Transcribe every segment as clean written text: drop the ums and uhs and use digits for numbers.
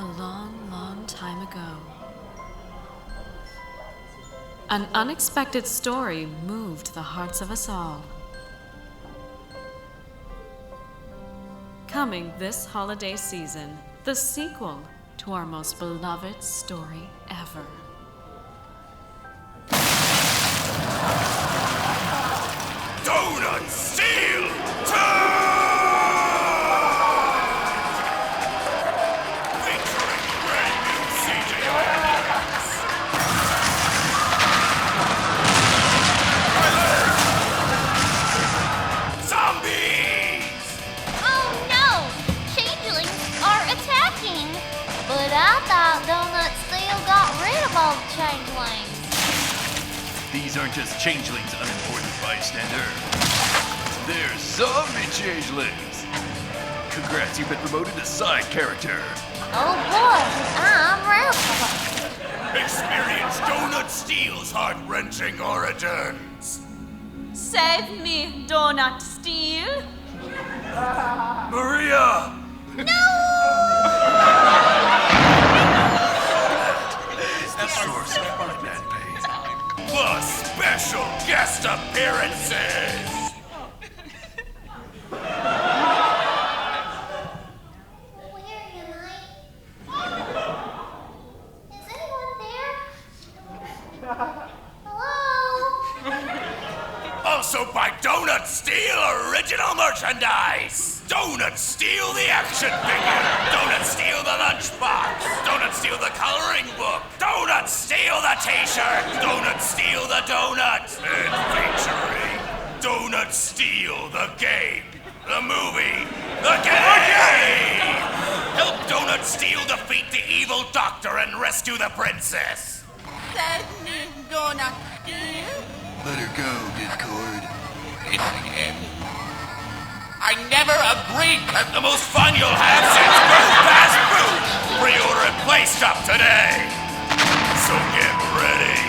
A long, long time ago, an unexpected story moved the hearts of us all. Coming this holiday season, the sequel to our most beloved story ever. Donut Steel featuring brand new CGI effects. Zombies! Oh no! Changelings are attacking! But I thought Donut Steel got rid of all the changelings. These aren't just changelings, unimportant bystander. They're zombie changelings. Congrats, you've been promoted to side character. Oh boy, I'm real. Experience Donut Steel's heart-wrenching origins. Save me, Donut Steel. Maria! Is the source of my bad pain. Plus special guest appearances! Where am I? Is anyone there? Hello? Also buy Donut Steel original merchandise! Donut Steel the action figure! Donut Steel the lunchbox! Donut Steel the coloring book! Donut Steel the t-shirt! Donut Steel the donut! And featuring Donut Steel the game! The movie! The game! Help Donut Steel defeat the evil doctor and rescue the princess! Save me, Donut Steel. Let her go, Discord. I never agreed to the most fun you'll have since Birth Fast Food! Pre-order at PlayStop today! So get ready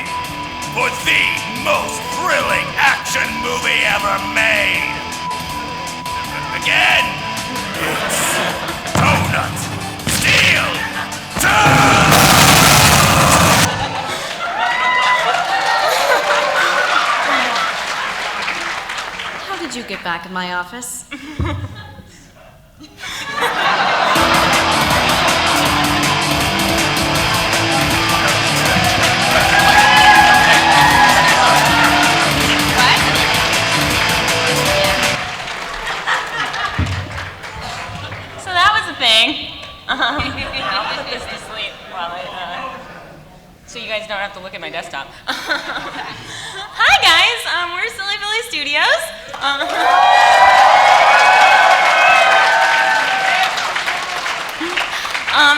for the most thrilling action movie ever made! Again, it's Donut Steel 2! How did you get back in my office? So that was a thing. I'll put this to sleep while so you guys don't have to look at my desktop. Hi guys, we're Silly Billy Studios.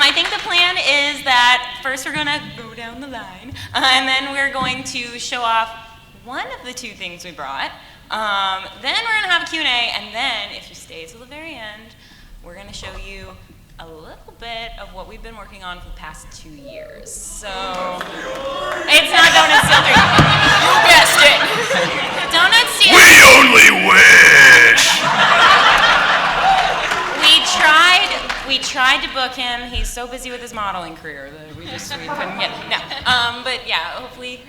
I think the plan is that first we're gonna go down the line, and then we're going to show off one of the two things we brought. Then we're gonna have a Q&A, and then if you stay till the very end, we're gonna show you a little bit of what we've been working on for the past 2 years. So, it's not Donut Steel 3. You guessed it. Donut Steel. We only wish! We tried to book him. He's so busy with his modeling career that we couldn't get him. No. But yeah, hopefully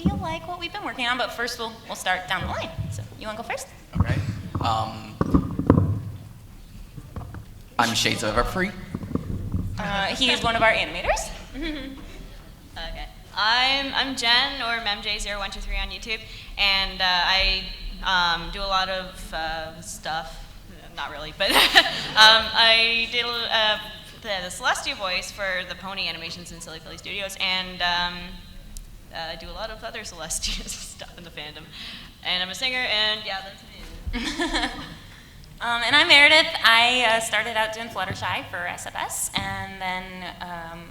you'll like what we've been working on. But first we'll start down the line. So you want to go first? All right. I'm Shades of Free. He's one of our animators. Okay. I'm Jen, or MemJ0123 on YouTube, and I do a lot of stuff. Not really, but I did the Celestia voice for the pony animations in Silly Philly Studios, and I do a lot of other Celestia stuff in the fandom. And I'm a singer, and yeah, that's me. And I'm Meredith. I started out doing Fluttershy for SFS, and then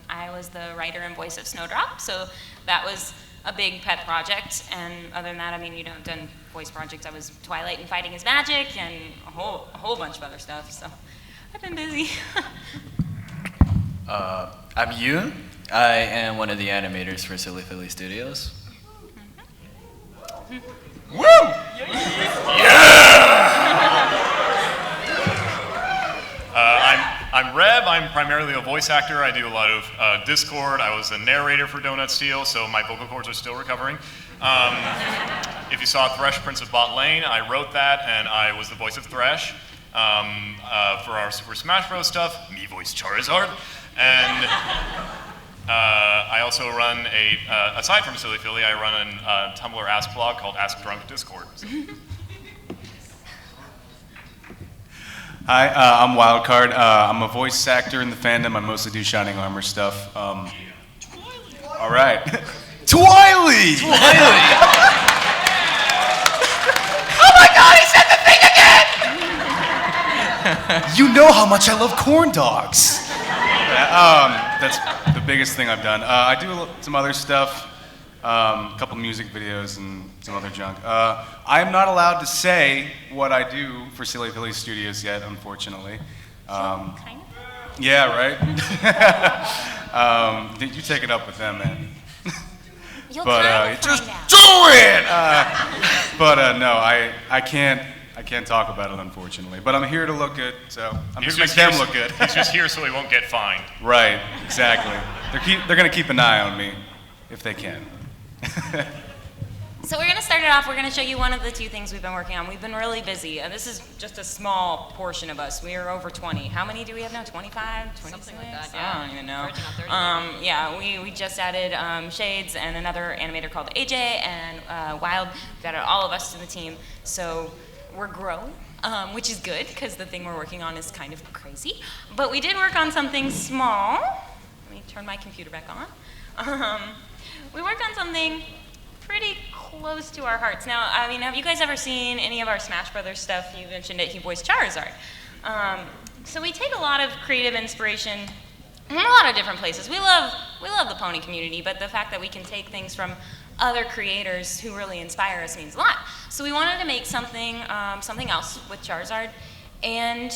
I was the writer and voice of Snowdrop, so that was a big pet project. And other than that, I mean, I've done voice projects. I was Twilight and Fighting is Magic, and a whole bunch of other stuff, so I've been busy. I'm Yoon. I am one of the animators for Silly Philly Studios. Woo! Yeah! I'm Rev. I'm primarily real voice actor. I do a lot of Discord. I was a narrator for Donut Steel, so my vocal cords are still recovering. If you saw Thresh, Prince of Bot Lane, I wrote that, and I was the voice of Thresh. For our Super Smash Bros. Stuff, me voice Charizard. And I also run aside from Silly Philly, I run a Tumblr Ask blog called Ask Drunk Discord. So. Hi, I'm Wildcard. I'm a voice actor in the fandom. I mostly do Shining Armor stuff. All right. Twiley! Oh my god, he said the thing again! You know how much I love corn dogs. That's the biggest thing I've done. I do some other stuff, a couple music videos and some other junk. I am not allowed to say what I do for Silly Philly Studios yet, unfortunately. Kind of? Yeah, right? You take it up with them, man. You'll But kind of just find out. do it! No, I can't talk about it, unfortunately. But I'm here to look good, so I'm here to make them look good. He's just here so he won't get fined. Right, exactly. They're gonna keep an eye on me, if they can. So we're going to start it off. We're going to show you one of the two things we've been working on. We've been really busy. This is just a small portion of us. We are over 20. How many do we have now? 25? 26? Something like that, yeah. I don't even know. Verging on 30 maybe. Yeah, we just added Shades and another animator called AJ and Wild. We've added all of us to the team. So we're growing, which is good because the thing we're working on is kind of crazy. But we did work on something small. Let me turn my computer back on. We worked on something pretty close to our hearts. Now, I mean, have you guys ever seen any of our Smash Brothers stuff? You mentioned it, he voiced Charizard. So we take a lot of creative inspiration from a lot of different places. We love the pony community, but the fact that we can take things from other creators who really inspire us means a lot. So we wanted to make something else with Charizard and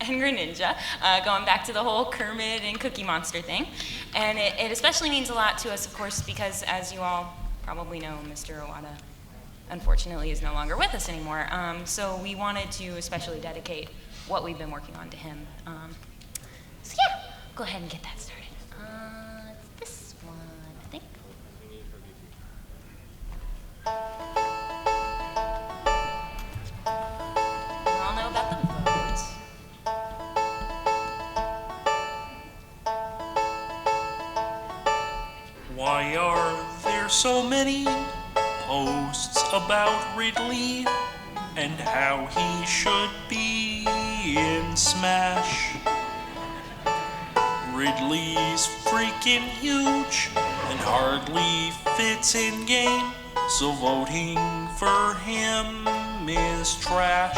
Greninja, going back to the whole Kermit and Cookie Monster thing. And it especially means a lot to us, of course, because as you all probably know, Mr. Iwata unfortunately is no longer with us anymore. So we wanted to especially dedicate what we've been working on to him. So yeah, go ahead and get that started. It's this one, I think. You all know about the votes. Why are there so many posts about Ridley and how he should be in Smash? Ridley's freaking huge and hardly fits in game, so voting for him is trash.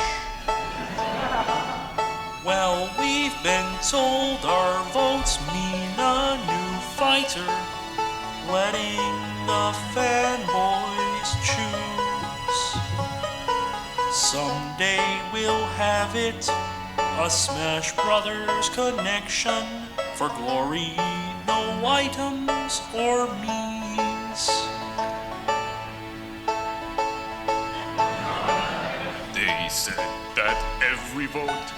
Well, we've been told our votes mean a new fighter, letting the fanboys choose. Someday we'll have it, a Smash Brothers connection, for glory, no items or means. They said that every vote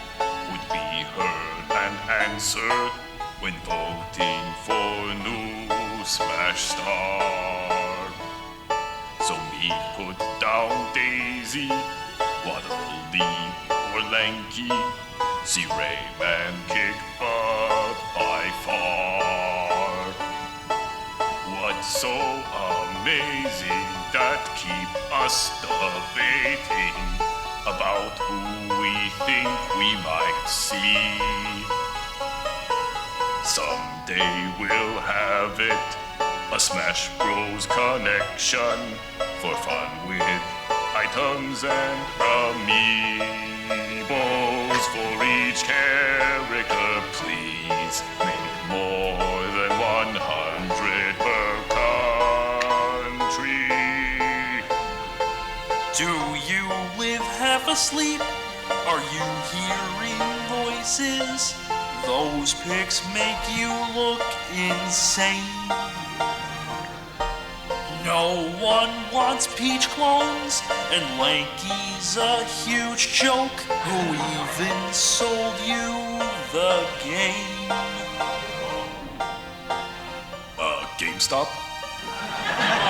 would be heard and answered when voting for new Smash Star. So me put down Daisy, Waddle Dee or Lanky, see Rayman kick butt by far. What's so amazing that keep us debating about who we think we might see? Someday we'll have it, a Smash Bros. Connection, for fun with items and amiibos for each character. Please make more than 100 per country. Do you live half asleep? Are you hearing voices? Those pics make you look insane. No one wants Peach clones, and Lanky's a huge joke. Who even sold you the game? GameStop?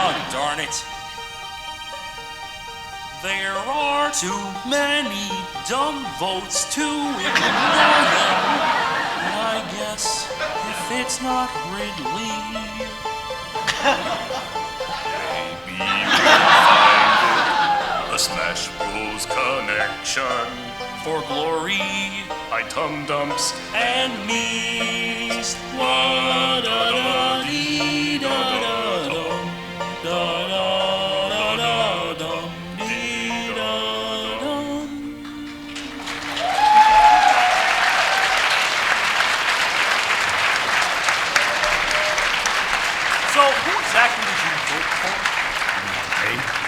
Oh, darn it. There are too many dumb votes to ignore them. I guess if it's not Ridley, Maybe we'll find a Smash Bros. Connection. for glory Item dumps. and me. La da da dee da da dum, da da da da dum, dee da dum. So, who exactly did you vote for?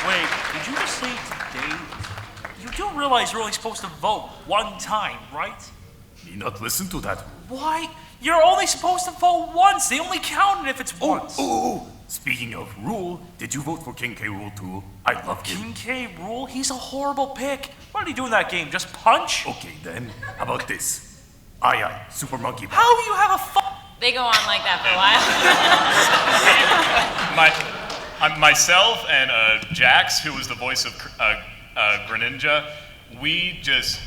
Wait, did you just say today? You do realize you're only supposed to vote one time, right? Me not listen to that. Why? You're only supposed to vote once. They only count it if it's once. Speaking of Rule, did you vote for King K. Rule too? I love him. King K. Rule? He's a horrible pick. What did he do in that game? Just punch? Okay then, how about this? Aye, Super Monkey Ball. How do you have a They go on like that for a while. Myself and Jax, who was the voice of Greninja, we just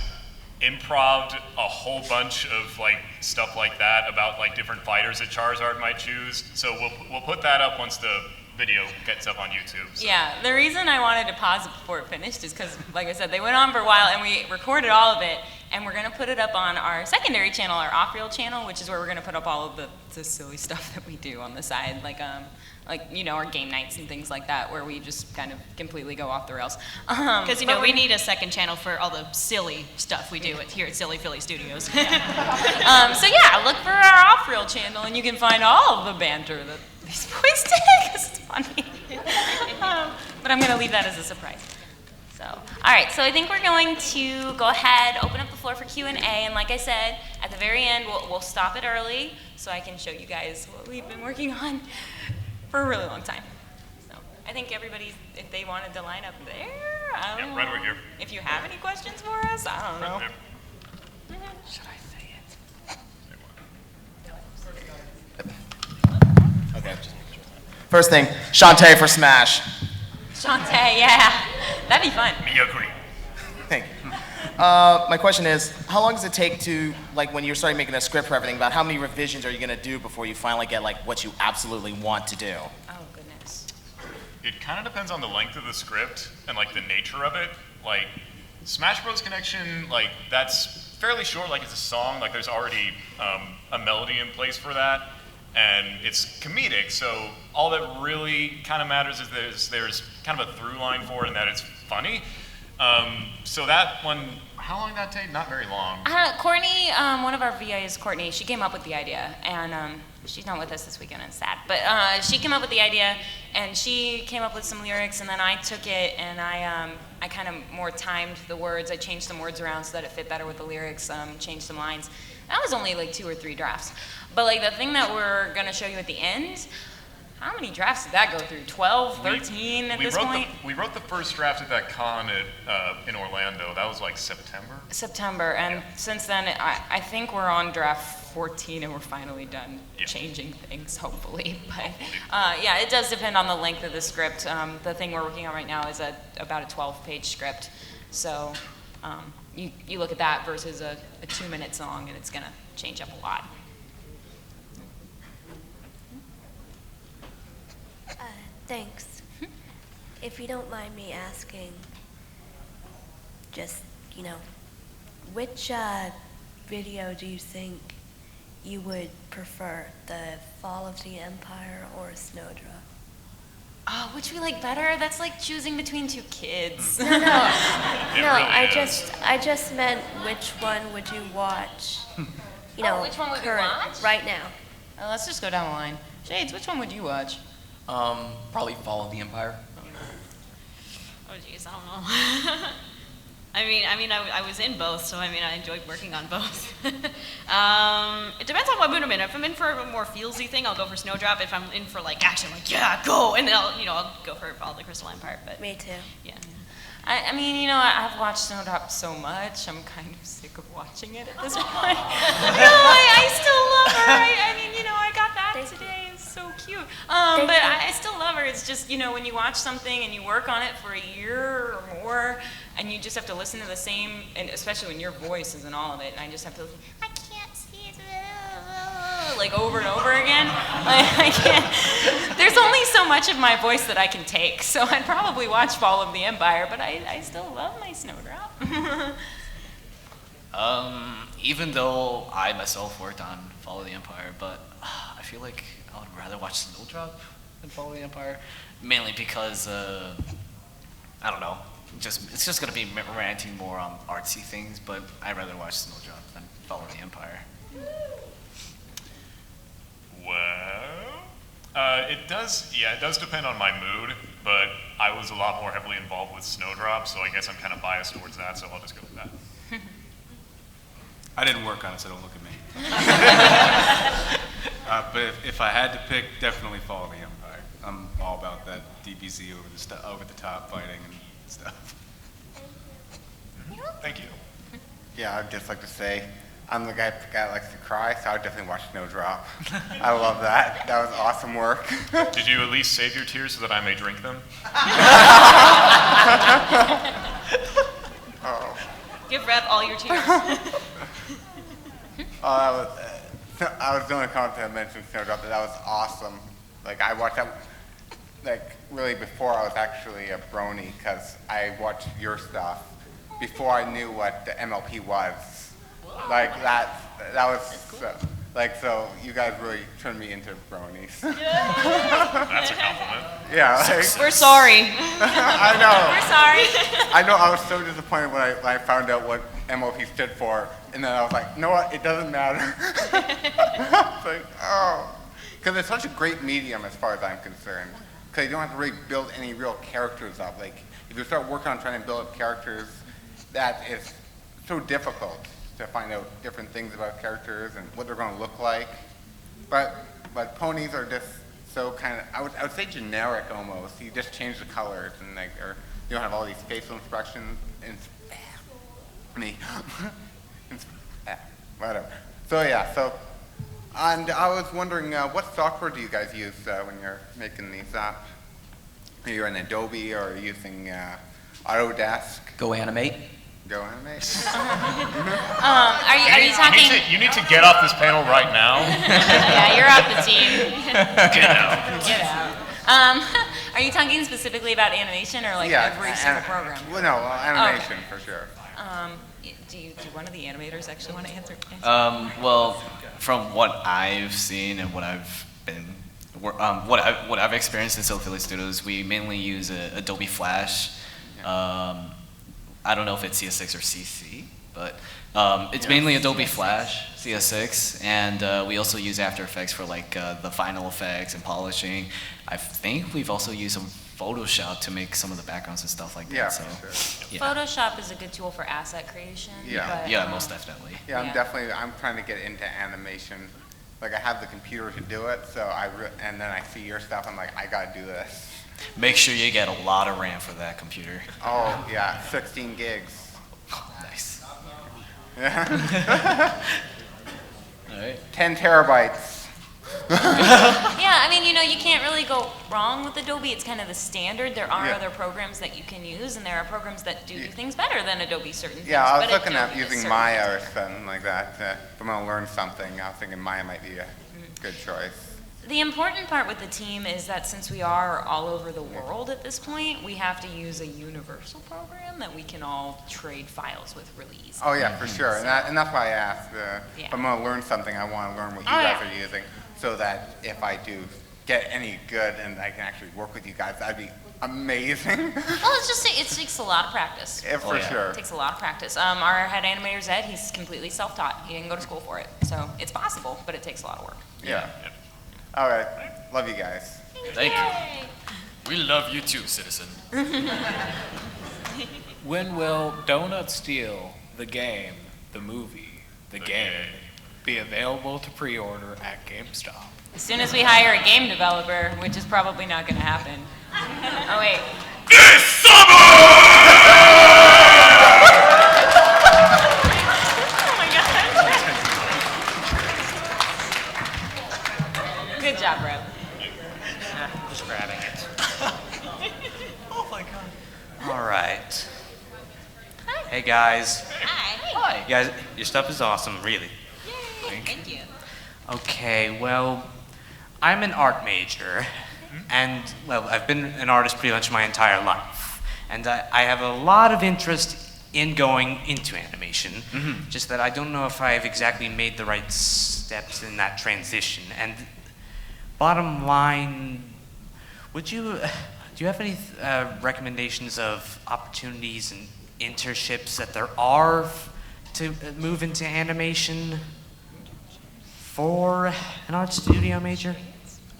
improv'd a whole bunch of like stuff like that about like different fighters that Charizard might choose. So we'll put that up once the video gets up on YouTube. So. Yeah, the reason I wanted to pause it before it finished is because, like I said, they went on for a while and we recorded all of it, and we're going to put it up on our secondary channel, our off-reel channel, which is where we're going to put up all of the silly stuff that we do on the side, like you know, our game nights and things like that, where we just kind of completely go off the rails. Because, you know, we need a second channel for all the silly stuff we do here at Silly Philly Studios. So yeah, look for our off-reel channel and you can find all of the banter that these boys did, because it's funny. But I'm going to leave that as a surprise. So, all right, so I think we're going to go ahead, open up the floor for Q&A, and like I said, at the very end, we'll stop it early so I can show you guys what we've been working on for a really long time. So I think everybody, if they wanted to line up there, I don't know. Right over here. If you have any questions for us, I don't know. Right there. Should I say it? Okay. First thing, Shantae for Smash. Shantae, yeah, that'd be fun. Me agree. Thank you. My question is, how long does it take to, like, when you're starting making a script for everything, about how many revisions are you gonna do before you finally get, like, what you absolutely want to do? Oh, goodness. It kind of depends on the length of the script and like the nature of it. Like Smash Bros. Connection, like that's fairly short. Like it's a song. Like there's already a melody in place for that, and it's comedic. So all that really kind of matters is there's kind of a through line for it, and that it's funny. So that one, how long did that take? Not very long. Courtney, one of our VAs, Courtney, she came up with the idea, and she's not with us this weekend, it's sad, but she came up with the idea, and she came up with some lyrics, and then I took it, and I kind of more timed the words. I changed some words around so that it fit better with the lyrics, changed some lines. That was only like 2 or 3 drafts. But like the thing that we're gonna show you at the end, how many drafts did that go through? 12, 13 at this point? We wrote the first draft at that con in Orlando. That was like September. September, and since then, I think we're on draft 14 and we're finally done changing things, hopefully. But yeah, it does depend on the length of the script. The thing we're working on right now is about a 12-page script. So you look at that versus a 2-minute song and it's gonna change up a lot. Thanks. If you don't mind me asking, just, you know, which video do you think you would prefer, the Fall of the Empire or Snowdrop? Oh, which we like better? That's like choosing between 2 kids. No, I just meant which one would you watch? You know, which one would you current, watch? right now. Let's just go down the line. Shades, which one would you watch? Probably Fall of the Empire. Oh, jeez, I don't know. I was in both, so I enjoyed working on both. It depends on what mood I'm in. If I'm in for a more feelsy thing, I'll go for Snowdrop. If I'm in for like action, like yeah, go, and then I'll go for all the Crystal Empire. But Me too. yeah. I've watched Snowdrop so much, I'm kind of sick of watching it at this point. I still love her. I got that today. It's so cute. But I still love her. It's just, when you watch something and you work on it for a year or more, and you just have to listen to the same, and especially when your voice is in all of it, and I just have to listen, I can't see it, like over and over again. I can't. There's only so much of my voice that I can take, so I'd probably watch Fall of the Empire, but I still love my Snowdrop. Even though I myself worked on Fall of the Empire, but I feel like I would rather watch Snowdrop than Fall of the Empire, mainly because I don't know. It's just gonna be ranting more on artsy things, but I'd rather watch Snowdrop than Fall of the Empire. Well, it does depend on my mood, but I was a lot more heavily involved with Snowdrop, so I guess I'm kind of biased towards that, so I'll just go with that. I didn't work on it, so don't look at me. But if I had to pick, definitely Fall of the Empire. I'm all about that DBZ over the top fighting and stuff. Thank you. Yeah, I'd just like to say, I'm the guy that likes to cry, so I would definitely watch Snowdrop. I love that. That was awesome work. Did you at least save your tears so that I may drink them? Oh. Give Rev all your tears. I was the only comment to mention Snowdrop. That was awesome. Like, I watched that, really before I was actually a Brony, because I watched your stuff before I knew what the MLP was. Like, that was, so you guys really turned me into Bronies. That's a compliment. Yeah. We're sorry. I know. We're sorry. I know, I was so disappointed when I found out what MLP stood for, and then I was like, you know what, it doesn't matter. It's like, oh. Because it's such a great medium as far as I'm concerned. Because you don't have to really build any real characters up. Like, if you start working on trying to build up characters, that is so difficult to find out different things about characters and what they're going to look like. But ponies are just so kind of, I would say generic almost. You just change the colors and or you don't have all these facial expressions and whatever. So yeah, and I was wondering, what software do you guys use when you're making these apps? Are you in Adobe or are you using Autodesk? Go Animate. Go Animate. Are you talking? You need to get off this panel right now. Yeah, you're off the team. Get out. Get out. Are you talking specifically about animation or every single program? Well, no, animation for sure. Do one of the animators actually want to answer? Well, from what I've seen and what I've experienced in Silly Studios, we mainly use Adobe Flash. I don't know if it's CS6 or CC, but it's mainly Adobe Flash, CS6, and we also use After Effects for the final effects and polishing. I think we've also used some Photoshop to make some of the backgrounds and stuff like that. Yeah, so, for sure. Yeah. Photoshop is a good tool for asset creation. Yeah. Yeah, most definitely. Yeah, I'm trying to get into animation. Like, I have the computer to do it, so and then I see your stuff, I'm like, I gotta do this. Make sure you get a lot of RAM for that computer. Oh, yeah, 16 gigs. Oh, nice. Yeah. All right. 10 terabytes. Yeah, you can't really go wrong with Adobe. It's kind of the standard. There are other programs that you can use, and there are programs that do things better than Adobe certain things. Yeah, I was but looking at Adobe does using certain Maya or things. something like that. If I'm gonna learn something, I was thinking Maya might be a good choice. The important part with the team is that since we are all over the world at this point, we have to use a universal program that we can all trade files with really easily. Oh yeah, for sure. And that's why I asked. If I'm gonna learn something, I want to learn what you guys are using, so that if I do get any good and I can actually work with you guys, that'd be amazing. Well, it takes a lot of practice. For sure. It takes a lot of practice. Our head animator, Zed, he's completely self-taught. He didn't go to school for it. So it's possible, but it takes a lot of work. Yeah. All right. Love you guys. Thank you. We love you too, citizen. When will Donut Steel, the game, the movie, the game, be available to pre-order at GameStop? As soon as we hire a game developer, which is probably not going to happen. Oh, wait. This summer! Oh my God. Good job, bro. Just grabbing it. Oh my god. All right. Hey guys. Hi. You guys, your stuff is awesome, really. Thank you. Okay, well, I'm an art major, and, well, I've been an artist pretty much my entire life. And I have a lot of interest in going into animation, just that I don't know if I've exactly made the right steps in that transition. And bottom line, do you have any recommendations of opportunities and internships that there are to move into animation for an art studio major?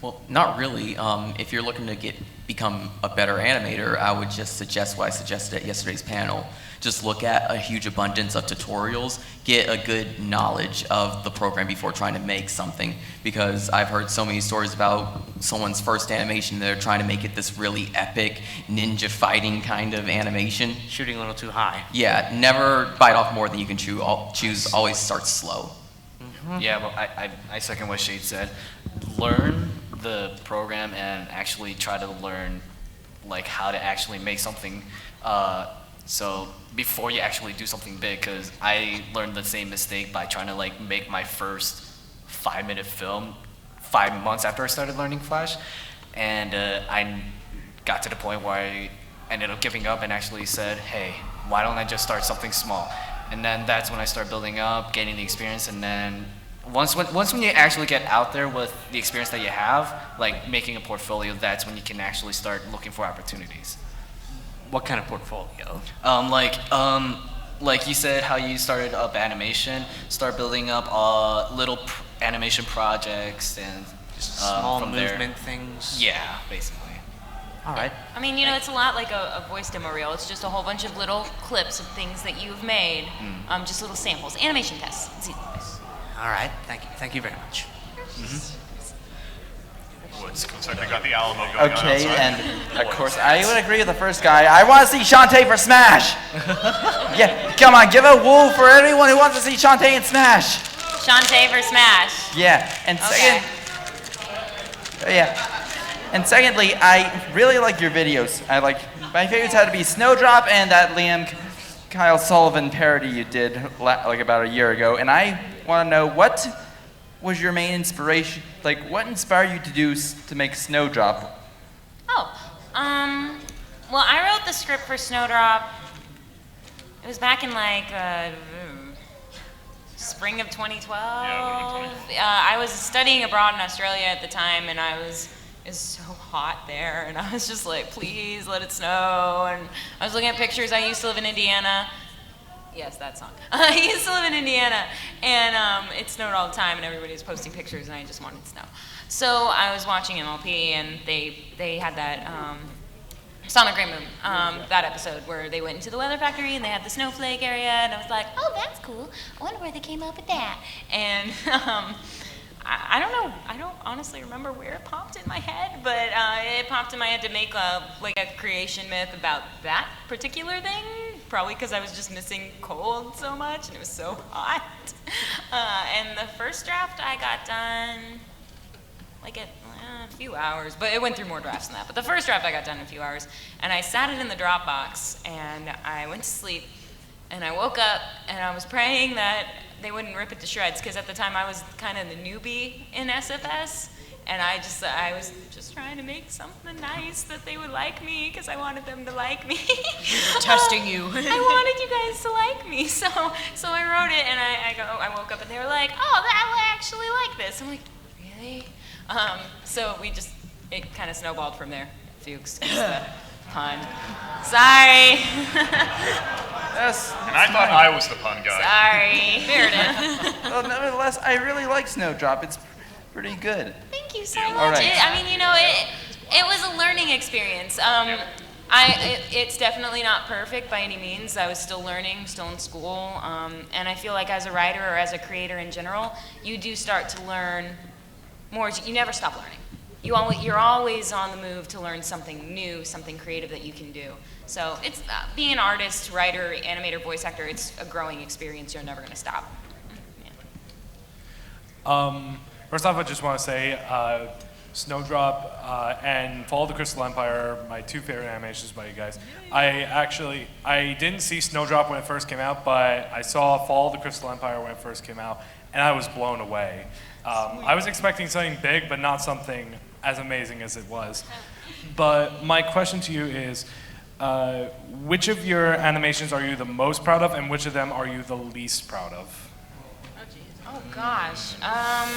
Well, not really. If you're looking to become a better animator, I would just suggest what I suggested at yesterday's panel. Just look at a huge abundance of tutorials, get a good knowledge of the program before trying to make something, because I've heard so many stories about someone's first animation, they're trying to make it this really epic ninja fighting kind of animation. Shooting a little too high. Yeah, never bite off more than you can choose. Always start slow. Yeah, well, I second what Shade said. Learn the program and actually try to learn like how to actually make something. So before you actually do something big, because I learned the same mistake by trying to like make my first 5-minute film 5 months after I started learning Flash, and I got to the point where I ended up giving up and actually said, hey, why don't I just start something small? And then that's when I started building up, gaining the experience, and then once when you actually get out there with the experience that you have, like making a portfolio, that's when you can actually start looking for opportunities. What kind of portfolio? Like you said, how you started up animation, start building up little animation projects and Small from movement there. things? Yeah, basically. All right. I mean, you know, it's a lot like a voice demo reel. It's just a whole bunch of little clips of things that you've made, just little samples, animation tests. It's easy. All right. Thank you very much. Looks like we got the Alamo going on Okay, outside. and of course, I would agree with the first guy. I want to see Shantae for Smash! Yeah, come on, give a woo for everyone who wants to see Shantae in Smash! Shantae for Smash. Yeah, and Okay. And secondly, I really like your videos. My favorites had to be Snowdrop and that Liam Kyle Sullivan parody you did like about a year ago. And I want to know, what was your main inspiration? Like, what inspired you to make Snowdrop? Well, I wrote the script for Snowdrop. It was back in like spring of 2012. I was studying abroad in Australia at the time, and it was so hot there, and I was just like, please let it snow. And I was looking at pictures. I used to live in Indiana. Yes, that song. I used to live in Indiana, and it snowed all the time, and everybody was posting pictures, and I just wanted snow. So I was watching MLP, and they had that Sonic Great Moon, that episode where they went into the weather factory, and they had the snowflake area, and I was like, oh, that's cool. I wonder where they came up with that. And I don't know. I don't honestly remember where it popped in my head, but it popped in my head to make a creation myth about that particular thing. Probably because I was just missing cold so much, and it was so hot. And the first draft I got done like a few hours, but it went through more drafts than that. But the first draft I got done in a few hours, and I sat it in the Dropbox, and I went to sleep, and I woke up, and I was praying that they wouldn't rip it to shreds, because at the time I was kind of the newbie in SFS, and I was just trying to make something nice that they would like me, because I wanted them to like me. Testing you. I wanted you guys to like me, so I wrote it, and I woke up, and they were like, oh, I actually like this. I'm like, really? So it kind of snowballed from there. If you excuse the pun. Sorry. Yes. And I thought I was the pun guy. Sorry. Meredith. Well, nevertheless, I really like Snowdrop. It's pretty good. Thank you so much. All right. It was a learning experience. I It's definitely not perfect by any means. I was still learning, still in school, and I feel like as a writer or as a creator in general, you do start to learn more. You never stop learning. You're always on the move to learn something new, something creative that you can do. So it's being an artist, writer, animator, voice actor. It's a growing experience. You're never going to stop. First off, I just want to say Snowdrop and Fall of the Crystal Empire are my two favorite animations by you guys. I didn't see Snowdrop when it first came out, but I saw Fall of the Crystal Empire when it first came out, and I was blown away. I was expecting something big, but not something as amazing as it was. But my question to you is, which of your animations are you the most proud of, and which of them are you the least proud of? Oh gosh. I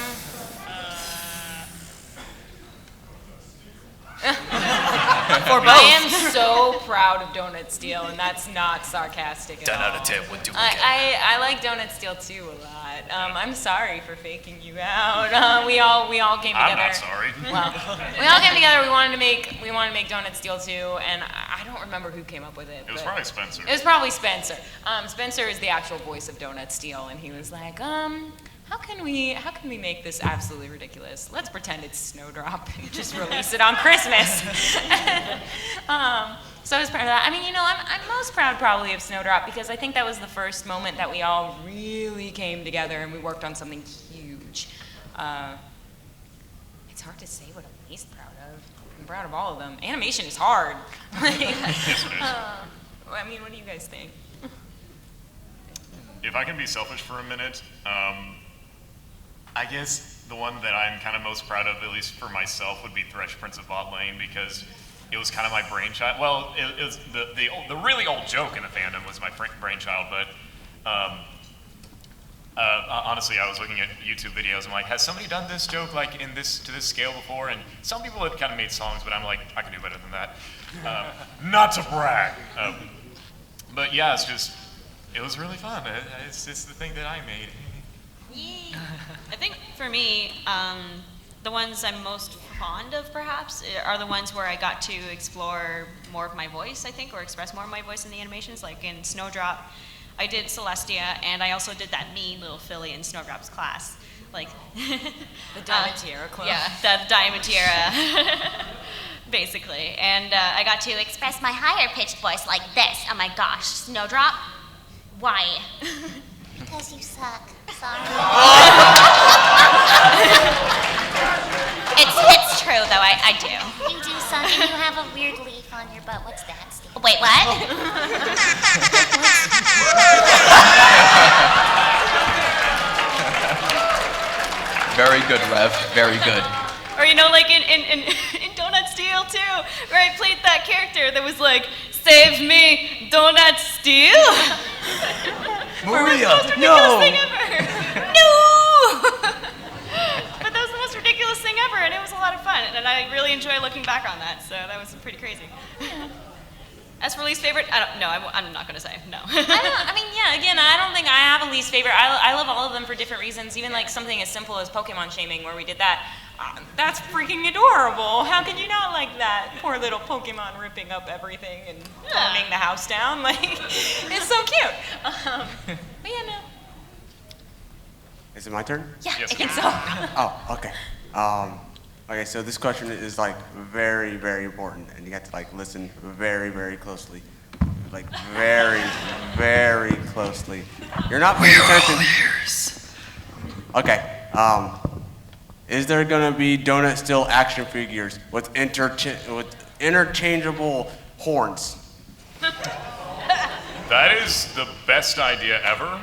am so proud of Donut Steel, and that's not sarcastic at all. 10 out of 10, what do we get? I like Donut Steel too a lot. I'm sorry for faking you out. We all came together. I'm not sorry. Well, we all came together. We wanted to make Donut Steel too, and I don't remember who came up with it. It was probably Spencer. It was probably Spencer. Spencer is the actual voice of Donut Steel, and he was like, how can we make this absolutely ridiculous? Let's pretend it's Snowdrop and just release it on Christmas. So I was proud of that. I mean, I'm most proud probably of Snowdrop because I think that was the first moment that we all really came together and we worked on something huge. It's hard to say what I'm least proud of. I'm proud of all of them. Animation is hard. Yes, it is. I mean, what do you guys think? If I can be selfish for a minute, I guess the one that I'm kind of most proud of, at least for myself, would be Thresh Prince of Bot Lane because it was kind of my brainchild. Well, it was the really old joke in the fandom was my brainchild, but honestly, I was looking at YouTube videos. I'm like, has somebody done this joke like to this scale before? And some people have kind of made songs, but I'm like, I can do better than that. Not to brag, but yeah, it was really fun. It's the thing that I made. I think for me, the ones I'm most fond of perhaps are the ones where I got to explore more of my voice, I think, or express more of my voice in the animations. Like in Snowdrop, I did Celestia, and I also did that mean little filly in Snowdrop's class. Like the Diamond Tiara club. Yeah, the Diamond Tiara, basically. And I got to express my higher pitched voice like this. Oh my gosh, Snowdrop, why? Because you suck. Sorry. It's true though, I do. You do suck, and you have a weird leaf on your butt. What's that, Steve? Wait, what? Very good, Rev. Very good. Or like in Donut Steel too, where I played that character that was like, "Save me, Donut Steel." Maria, no! Thing ever. No! But that was the most ridiculous thing ever, and it was a lot of fun, and I really enjoy looking back on that, so that was pretty crazy. As for least favorite, I'm not gonna say, no. I don't think I have a least favorite. I love all of them for different reasons, even like something as simple as Pokemon shaming, where we did that. That's freaking adorable. How can you not like that? Poor little Pokemon ripping up everything and burning the house down. Like, it's so cute. But yeah, no. Is it my turn? Yeah, yes, I think so. Oh, okay. Okay, so this question is like very, very important, and you have to like listen very, very closely. Like very, very closely. You're not paying attention. We're all ears. Okay. Is there gonna be Donut Steel action figures with interchangeable horns? That is the best idea ever.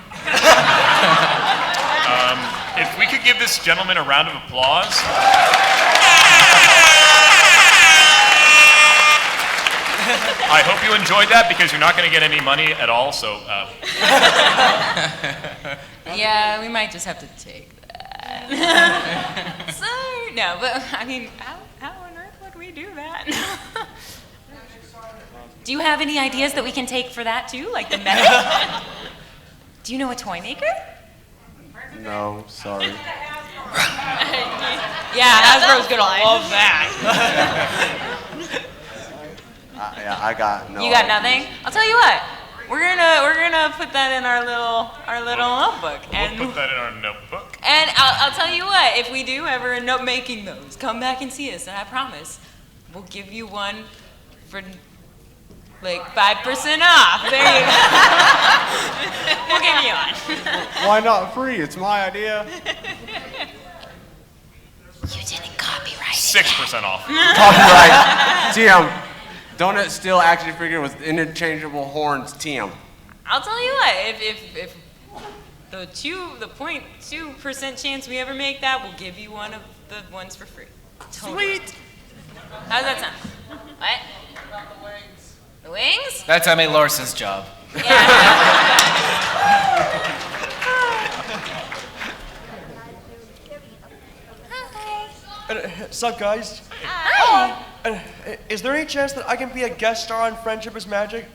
If we could give this gentleman a round of applause. I hope you enjoyed that because you're not going to get any money at all, so. Yeah, we might just have to take that. So, no, but I mean, how on earth would we do that? Do you have any ideas that we can take for that too, like the method? Do you know a toy maker? No, sorry. Yeah, Hasbro's gonna love that. Yeah, I got no. You got ideas. nothing? I'll tell you what. We're gonna put that in our little notebook, and We'll put that in our notebook. and I'll tell you what. If we do ever end up making those, come back and see us, and I promise, we'll give you one for like 5% off. There you go. We'll give you one. Why not free? It's my idea. You didn't copyright. 6% off. Copyright. TM. Donut Steel action figure with interchangeable horns. TM. I'll tell you what. If the 0.2% chance we ever make that, we'll give you one of the ones for free. Totally. Sweet. How's that sound? What? The wings? That's Emmy Larson's job. Sup, guys? Hi. Is there any chance that I can be a guest star on Friendship is Magic?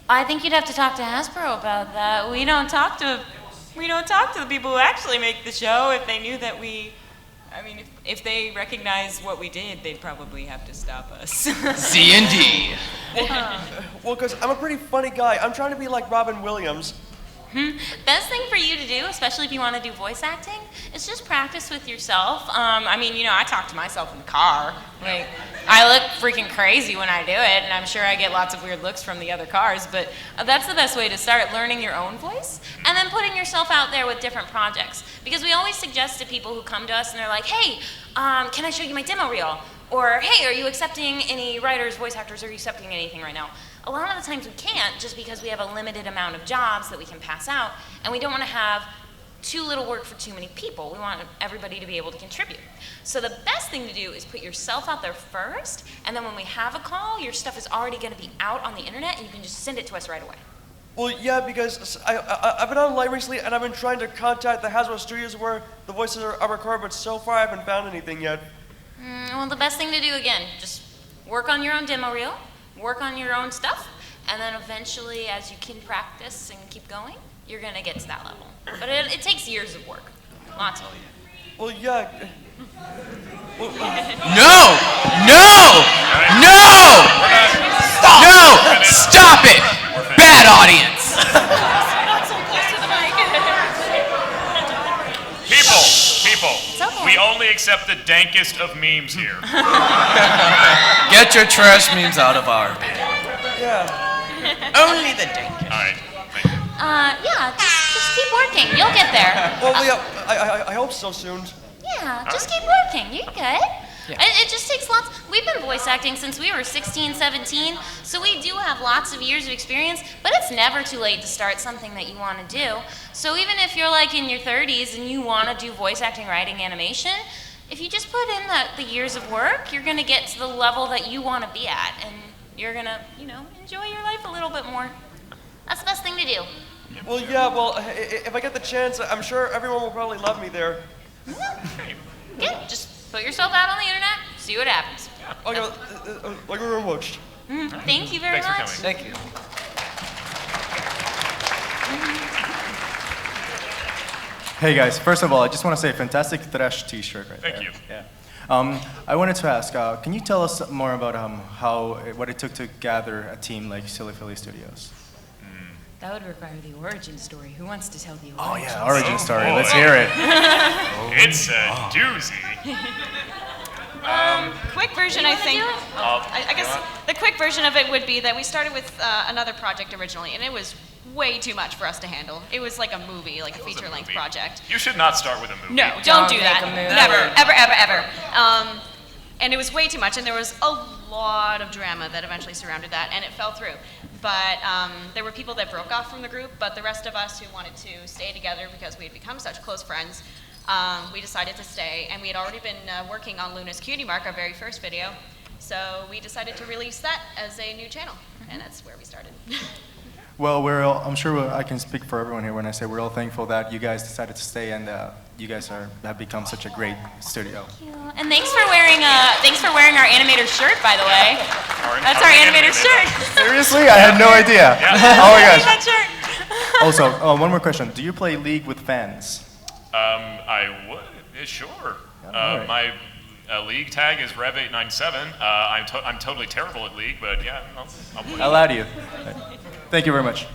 I think you'd have to talk to Hasbro about that. We don't talk to the people who actually make the show. If they knew that if they recognize what we did, they'd probably have to stop us. C&D. Well, because I'm a pretty funny guy. I'm trying to be like Robin Williams. Best thing for you to do, especially if you want to do voice acting, is just practice with yourself. I talk to myself in the car. Like, I look freaking crazy when I do it, and I'm sure I get lots of weird looks from the other cars, but that's the best way to start, learning your own voice, and then putting yourself out there with different projects. Because we always suggest to people who come to us and they're like, hey, can I show you my demo reel? Or, hey, are you accepting any writers, voice actors, are you accepting anything right now? A lot of the times we can't, just because we have a limited amount of jobs that we can pass out, and we don't want to have too little work for too many people. We want everybody to be able to contribute. So the best thing to do is put yourself out there first, and then when we have a call, your stuff is already going to be out on the internet, and you can just send it to us right away. Well, yeah, because I've been online recently, and I've been trying to contact the Hasbro studios where the voices are recorded, but so far I haven't found anything yet. Well, the best thing to do, again, just work on your own demo reel, work on your own stuff, and then eventually, as you can practice and keep going, you're going to get to that level. But it takes years of work. Lots of it. Well, yeah. No! Stop it! Bad audience! People, we only accept the dankest of memes here. Get your trash memes out of our pit. Yeah. Only the dankest. All right. Yeah, just keep working. You'll get there. Well, yeah, I hope so soon. Yeah, just keep working. You're good. It just takes lots. We've been voice acting since we were 16, 17, so we do have lots of years of experience, but it's never too late to start something that you want to do. So even if you're like in your 30s and you want to do voice acting, writing, animation, if you just put in the years of work, you're going to get to the level that you want to be at, and you're going to, enjoy your life a little bit more. That's the best thing to do. Well, yeah, if I get the chance, I'm sure everyone will probably love me there. Yeah, just put yourself out on the internet, see what happens. Okay, like we were watched. Thank you very much. Thanks for coming. Thank you. Hey guys, first of all, I just want to say fantastic Thresh t-shirt right there. Thank you. Yeah. I wanted to ask, can you tell us more about what it took to gather a team like Silly Philly Studios? That would require the origin story. Who wants to tell the origin Oh yeah, origin story. Let's hear it. It's a doozy. Quick version, I think. I guess the quick version of it would be that we started with another project originally, and it was way too much for us to handle. It was like a movie, like a feature-length project. You should not start with a movie. No, don't do make that. a movie. Never, ever. And it was way too much, and there was a lot of drama that eventually surrounded that, and it fell through. But there were people that broke off from the group, but the rest of us who wanted to stay together because we had become such close friends, we decided to stay, and we had already been working on Luna's Cutie Mark, our very first video, so we decided to release that as a new channel, and that's where we started. Well, I'm sure I can speak for everyone here when I say we're all thankful that you guys decided to stay and you guys have become such a great studio. And thanks for wearing our animator shirt, by the way. That's our animator shirt. Seriously? I had no idea. Oh my gosh. That shirt. Also, one more question. Do you play League with fans? I would, sure. Yeah, all right. My League tag is Rev897. I'm totally terrible at League, but yeah, I'll play. I lied to you. Thank you very much.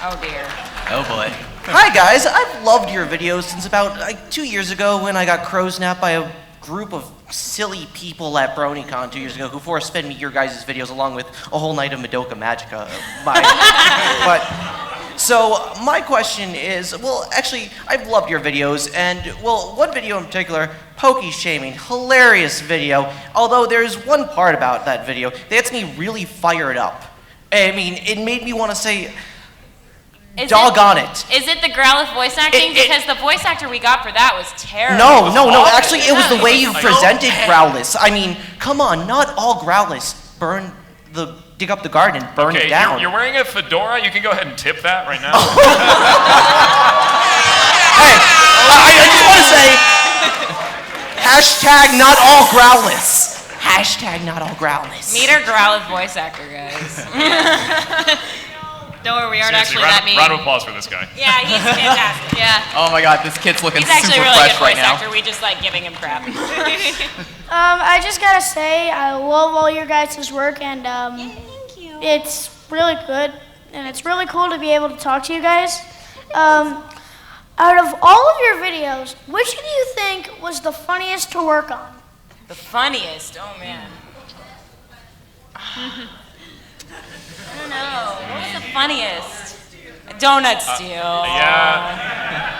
Oh dear. Oh boy. Hi guys, I've loved your videos since about 2 years ago when I got crow snapped by a group of silly people at BronyCon 2 years ago who force-fed me your guys' videos along with a whole night of Madoka Magica. So my question is, well, actually, I've loved your videos, and well, one video in particular, Pokey Shaming, hilarious video. Although there's one part about that video that gets me really fired up. I mean, it made me want to say, doggone it. Is it the Growlithe voice acting? Because the voice actor we got for that was terrible. No. Actually, it was the way you presented Growlithe. I mean, come on, not all Growlithe dig up the garden and burn it down. You're wearing a fedora. You can go ahead and tip that right now. Hey, I just want to say, hashtag not all Growlithe. Hashtag not all Growlithe. Meet our Growlithe voice actor, guys. Don't worry, we aren't Seriously, actually that mean. round of applause for this guy. Yeah, he's fantastic. Yeah. Oh my god, this kid's looking He's actually super a really fresh good voice right now. actor. We just like giving him crap. I just gotta say, I love all your guys' work, and it's really good, and it's really cool to be able to talk to you guys. Out of all of your videos, which do you think was the funniest to work on? The funniest? Oh man. I don't know. What was the funniest? Donut Steal. Yeah.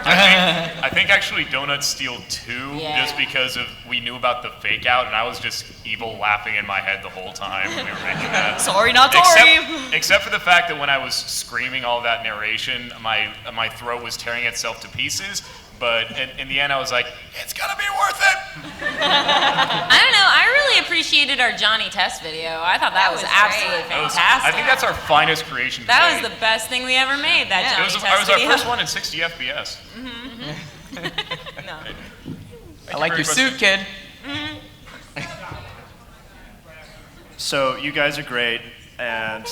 I think actually Donut Steal 2, Yeah. just because we knew about the fake out, and I was just evil laughing in my head the whole time when we were making that. Sorry, not sorry. Except for the fact that when I was screaming all that narration, my throat was tearing itself to pieces. But in the end, I was like, it's gonna be worth it. I don't know. I really appreciated our Johnny Test video. I thought that was absolutely fantastic. I think that's our finest creation. That was the best thing we ever made. That Johnny Test It was video. our first one in 60 FPS. No. I like your suit, kid. So you guys are great, and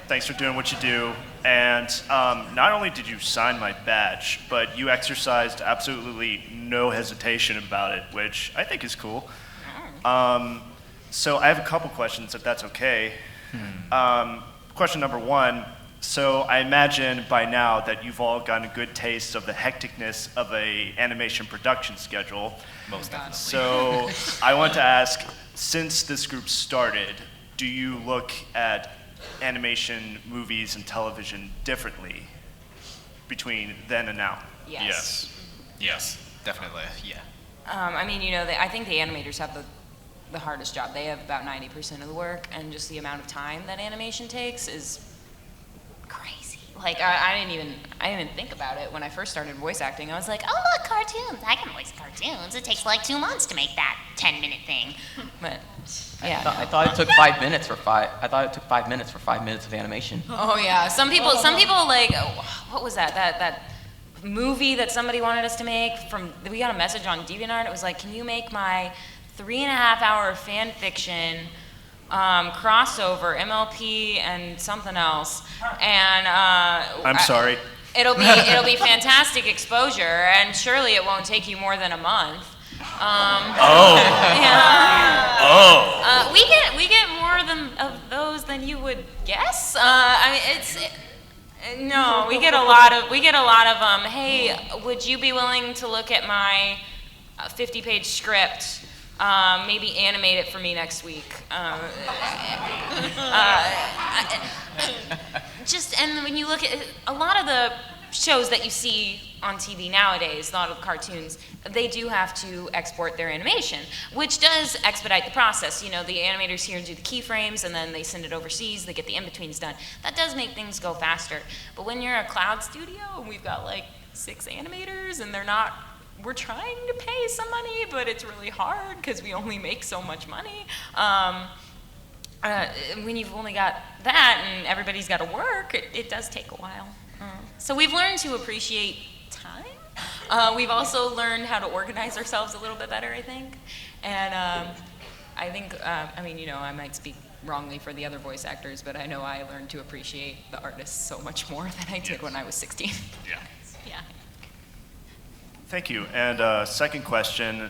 thanks for doing what you do. And not only did you sign my badge, but you exercised absolutely no hesitation about it, which I think is cool. So I have a couple questions, if that's okay. Question number one, so I imagine by now that you've all gotten a good taste of the hecticness of a animation production schedule. Most definitely. So I want to ask, since this group started, do you look at animation, movies, and television differently between then and now? Yes. Yes, definitely, yeah. I mean, you know, I think the animators have the hardest job. They have about 90% of the work, and just the amount of time that animation takes is crazy. Like, I didn't even think about it when I first started voice acting. I was like, oh, look, cartoons. I can voice cartoons. It takes like 2 months to make that 10-minute thing. But, yeah. I thought it took 5 minutes for 5 minutes for 5 minutes of animation. Oh, yeah. Some people like, what was that? That movie that somebody wanted us to make we got a message on DeviantArt. It was like, can you make my 3.5-hour fan fiction crossover, MLP and something else, and I'm sorry. It'll be fantastic exposure, and surely it won't take you more than a month. Yeah. We get more of those than you would guess. I mean, no, we get a lot of hey, would you be willing to look at my 50-page script? Maybe animate it for me next week. And when you look at a lot of the shows that you see on TV nowadays, a lot of cartoons, they do have to export their animation, which does expedite the process. You know, the animators here do the keyframes, and then they send it overseas, they get the in-betweens done. That does make things go faster. But when you're a cloud studio, and we've got like 6 animators, and we're trying to pay some money, but it's really hard because we only make so much money. When you've only got that and everybody's got to work, it does take a while. So we've learned to appreciate time. We've also learned how to organize ourselves a little bit better, I think. And I think, I mean, you know, I might speak wrongly for the other voice actors, but I know I learned to appreciate the artists so much more than I did when I was 16. Yeah. Yeah. Thank you. And second question,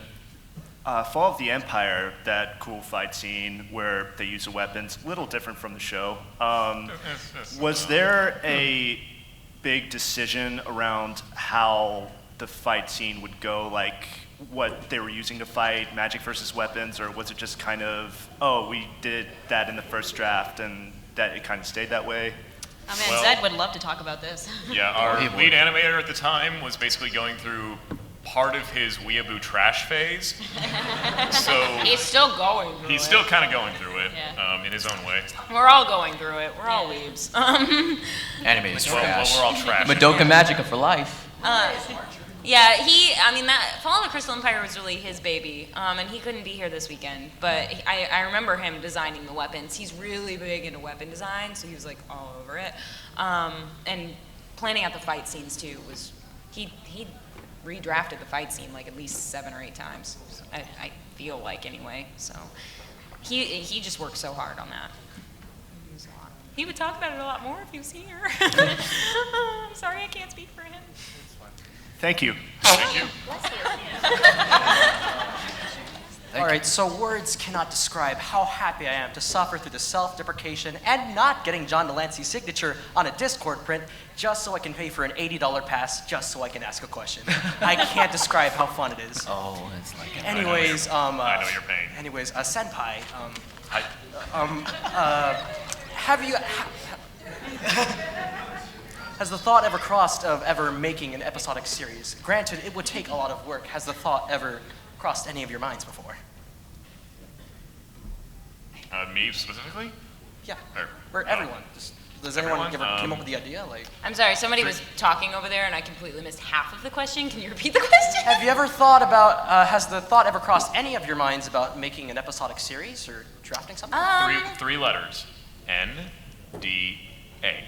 Fall of the Empire, that cool fight scene where they use the weapons, a little different from the show. Was there a big decision around how the fight scene would go, like what they were using to fight, magic versus weapons, or was it just kind of, oh, we did that in the first draft and that it kind of stayed that way? Oh man, Well- Zed would love to talk about this. Yeah, our lead animator at the time was basically going through part of his weeaboo trash phase. So He's still going through he's it. still kind of going through it in his own way. We're all going through it. We're all weebs. Anime is Well, trash. we're all trash. Madoka Magica for life. Yeah, that Fall of the Crystal Empire was really his baby, and he couldn't be here this weekend. But I remember him designing the weapons. He's really big into weapon design, so he was like all over it. And planning out the fight scenes too was he redrafted the fight scene like at least 7 or 8 times. I feel like anyway. So he just worked so hard on that. He would talk about it a lot more if he was here. I'm sorry I can't speak for him. Thank you. Thank you. All right, so words cannot describe how happy I am to suffer through the self-deprecation and not getting John Delancey's signature on a Discord print just so I can pay for an $80 pass just so I can ask a question. I can't describe how fun it is. Oh, it's like. Anyways, I know your pain. Anyways, Senpai, Hi. have you... Has the thought ever crossed of ever making an episodic series? Granted, it would take a lot of work. Has the thought ever crossed any of your minds before? Me specifically? Yeah. Or everyone. Does anyone everyone? ever came up with the idea? Like, I'm sorry, somebody was talking over there and I completely missed half of the question. Can you repeat the question? have you ever thought about? Has the thought ever crossed any of your minds about making an episodic series or drafting something? Three letters. N-D-A.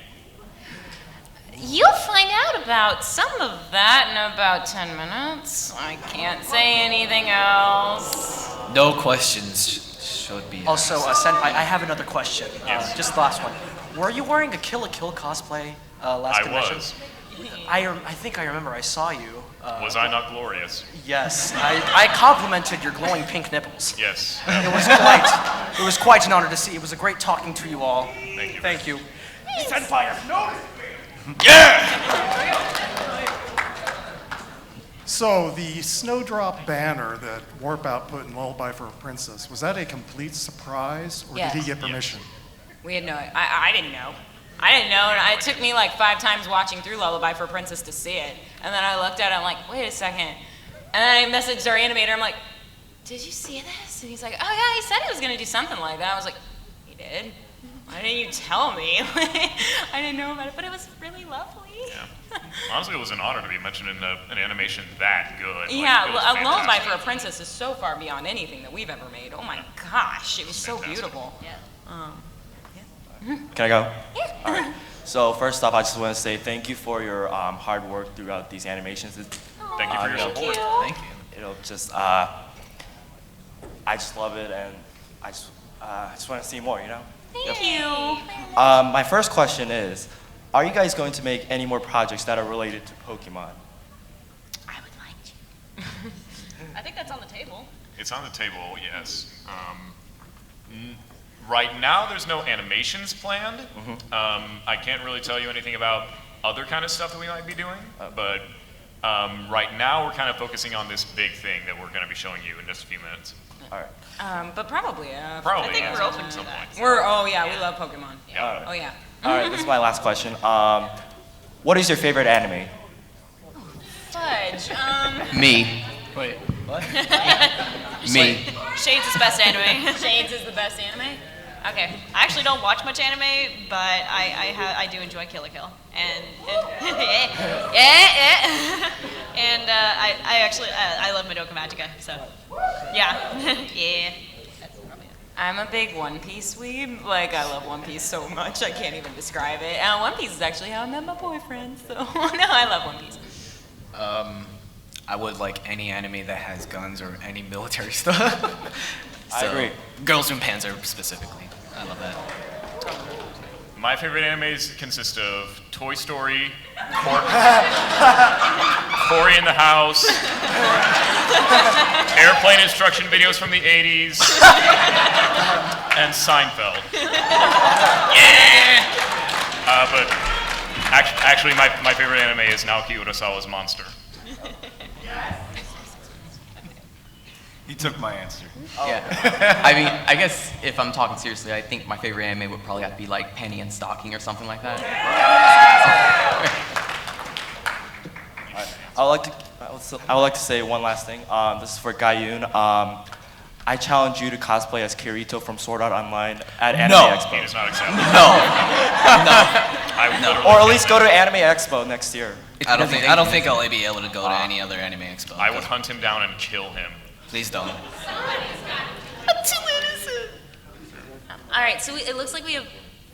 You'll find out about some of that in about 10 minutes. I can't say anything else. No questions should be Also, asked. Senpai, I have another question. Yes. Just the last one. Were you wearing a Kill la Kill cosplay last I convention? was. I think I remember I saw you. Was I not glorious? Yes, I complimented your glowing pink nipples. Yes. It was quite an honor to see. It was a great talking to you all. Thank you. Thank you. Senpai, I've noticed. So the Snowdrop banner that Warpout put in Lullaby for a Princess, was that a complete surprise, or Yes. did he get permission? We had no, I didn't know. I didn't know, and it took me like 5 times watching through Lullaby for a Princess to see it. And then I looked at it, I'm like, wait a second. And then I messaged our animator, I'm like, did you see this? And he's like, oh yeah, he said he was gonna do something like that. I was like, he did? Why didn't you tell me? I didn't know about it, but it was really lovely. Yeah. Honestly, it was an honor to be mentioned in an animation that good. Like, Yeah, it was a Lullaby fantastic. for a Princess is so far beyond anything that we've ever made. Oh my gosh, it was so beautiful. Can I go? Yeah. All right. So first off, I just want to say thank you for your hard work throughout these animations. Thank you for your support. Thank you. I just love it, and I just want to see more. Thank you. My first question is, are you guys going to make any more projects that are related to Pokemon? I think that's on the table. It's on the table, yes. Right now, there's no animations planned. I can't really tell you anything about other kind of stuff that we might be doing, but right now we're kind of focusing on this big thing that we're going to be showing you in just a few minutes. All right. But probably, Probably, I think yeah, we're at open to some that. point. We love Pokemon. Yeah. Oh yeah. All right, this is my last question. What is your favorite anime? Fudge. Me. Wait, what? Me. Shades is best anime. Shades is the best anime? Okay. I actually don't watch much anime, but I do enjoy Kill la Kill. And and I love Madoka Magica, so yeah. Yeah. I'm a big One Piece weeb. Like, I love One Piece so much, I can't even describe it. And One Piece is actually how I met my boyfriend, so no, I love One Piece. I would like any anime that has guns or any military stuff. I agree. Girls in Panzer specifically. I love that. My favorite animes consist of Toy Story, Cory in the House, airplane instruction videos from the 80s, and Seinfeld. Yeah! But actually, my favorite anime is Naoki Urasawa's Monster. He took my answer. Yeah. I mean, I guess if I'm talking seriously, I think my favorite anime would probably have to be like Penny and Stocking or something like that. I would like to say one last thing. This is for Gayun. I challenge you to cosplay as Kirito from Sword Art Online at Anime Expo. He does not accept. No. Or at least go to Anime Expo next year. I don't think I'll be able to go to any other anime expo. I would hunt him down and kill him. Please don't. I'm too innocent. All right, so it looks like we have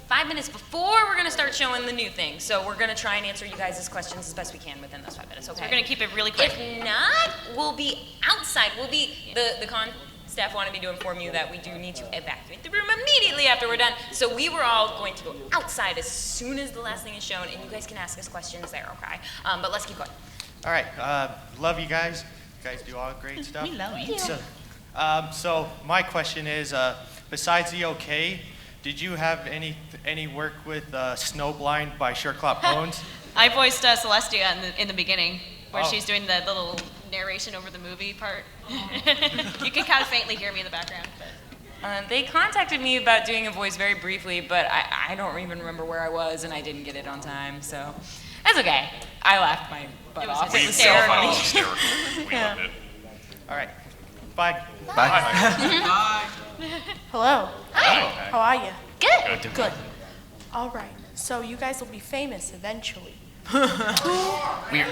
5 minutes before we're going to start showing the new thing. So we're going to try and answer you guys' questions as best we can within those 5 minutes, okay? We're going to keep it really quick. If not, we'll be outside. The con staff wanted me to inform you that we do need to evacuate the room immediately after we're done. So we were all going to go outside as soon as the last thing is shown, and you guys can ask us questions there, okay? But let's keep going. All right, love you guys. You guys do all great stuff. We love you. So my question is, besides the OK, did you have any work with Snowblind by Sherlock Bones? I voiced Celestia in the beginning, where Oh. she's doing the little narration over the movie part. You can kind of faintly hear me in the background. But. They contacted me about doing a voice very briefly, but I don't even remember where I was, and I didn't get it on time, so that's okay. I laughed my butt off. It was so funny. We loved it. All right, bye. Bye. Hello. Hi. How are you? Good. Good. All right. So you guys will be famous eventually. Weird.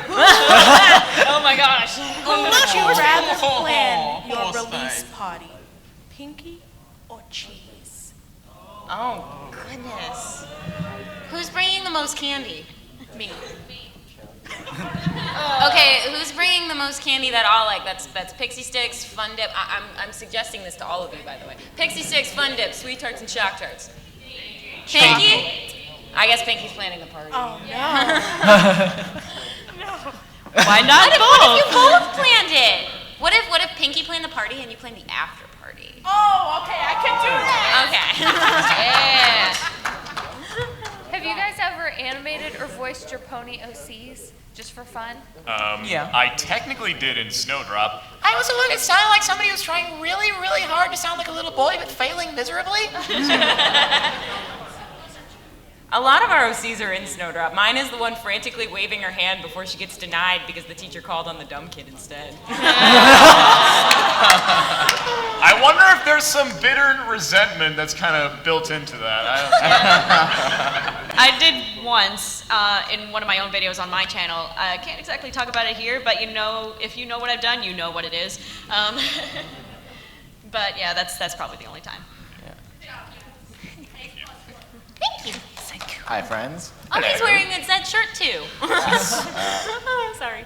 Oh my gosh. Who would you rather plan your Horse release face. party? Pinky or cheese? Oh, goodness. Who's bringing the most candy? Me. Okay, who's bringing the most candy that all like? That's Pixie Sticks, Fun Dip. I'm suggesting this to all of you, by the way. Pixie Sticks, Fun Dip, Sweet Tarts, and Shock Tarts. Pinky? I guess Pinky's planning the party. Oh, no. Why not both? What if you both planned it? What if Pinky planned the party and you planned the after party? Oh, okay, I can do that. Okay. Have you guys ever animated or voiced your pony OCs just for fun? Yeah. I technically did in Snowdrop. I also look, it sounded like somebody was trying really, really hard to sound like a little boy, but failing miserably. A lot of our OCs are in Snowdrop. Mine is the one frantically waving her hand before she gets denied because the teacher called on the dumb kid instead. I wonder if there's some bitter resentment that's kind of built into that. I did once in one of my own videos on my channel. I can't exactly talk about it here, but if you know what I've done, you know what it is. But yeah, that's probably the only time. Thank you. Hi, friends. Oh, he's wearing that shirt too. Sorry.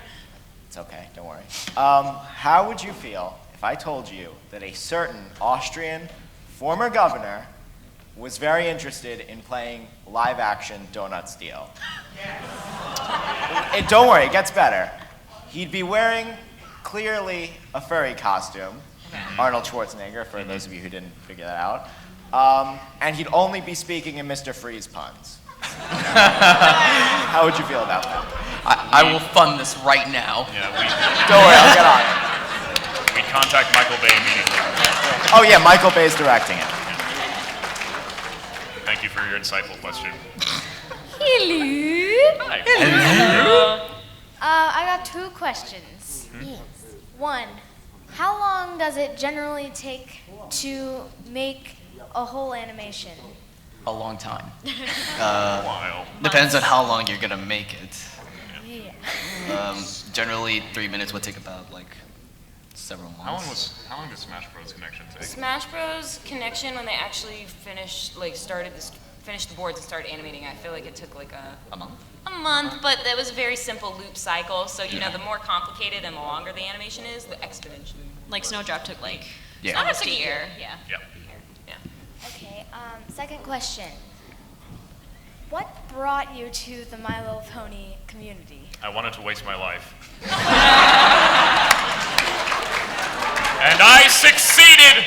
It's okay, don't worry. How would you feel if I told you that a certain Austrian former governor was very interested in playing live-action Donut Steel? Don't worry, it gets better. He'd be wearing clearly a furry costume, Arnold Schwarzenegger, for those of you who didn't figure that out. And he'd only be speaking in Mr. Freeze puns. How would you feel about that? I will fund this right now. Yeah, Don't worry, I'll get on it. We'd contact Michael Bay immediately. Oh yeah, Michael Bay's directing it. Thank you for your insightful question. Hello. I got 2 questions. One, how long does it generally take to make a whole animation? A long time. Depends on how long you're gonna make it. Yeah. Generally, 3 minutes would take about like several months. How long does Smash Bros. Connection take? Smash Bros. Connection, when they actually finished the boards and started animating, I feel like it took like a month. A month, but that was a very simple loop cycle. So the more complicated and the longer the animation is, the exponentially. Like Snowdrop took like almost a year. Yeah. Okay, second question. what brought you to the My Little Pony community? I wanted to waste my life. And I succeeded!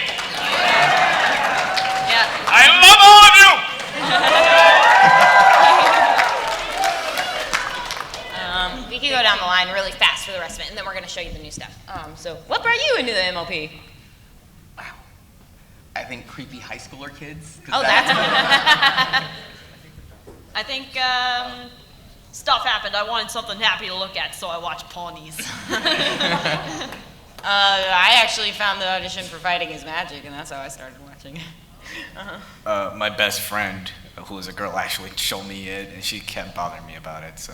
Yeah. I love all of you! We could go down the line really fast for the rest of it, and then we're going to show you the new stuff. So, what brought you into the MLP? I think creepy high schooler kids. Oh, that's I think stuff happened. I wanted something happy to look at, so I watched ponies. I actually found the audition for Fighting is Magic, and that's how I started watching. My best friend, who was a girl, actually showed me it, and she kept bothering me about it, so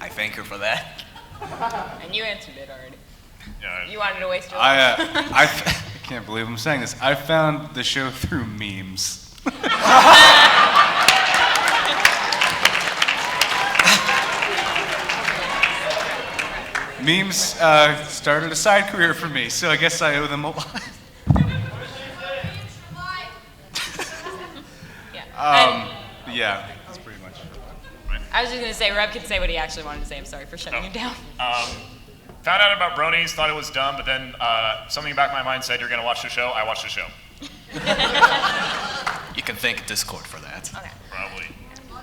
I thank her for that. And you answered it already. Yeah. You wanted to waste your life. I can't believe I'm saying this. I found the show through memes. Memes started a side career for me, so I guess I owe them a lot. Yeah, that's pretty much it. I was just going to say, Reb could say what he actually wanted to say. I'm sorry for shutting you down. Found out about Bronies, thought it was dumb, but then something in the back of my mind said, you're going to watch the show. I watched the show. You can thank Discord for that. Okay. Probably.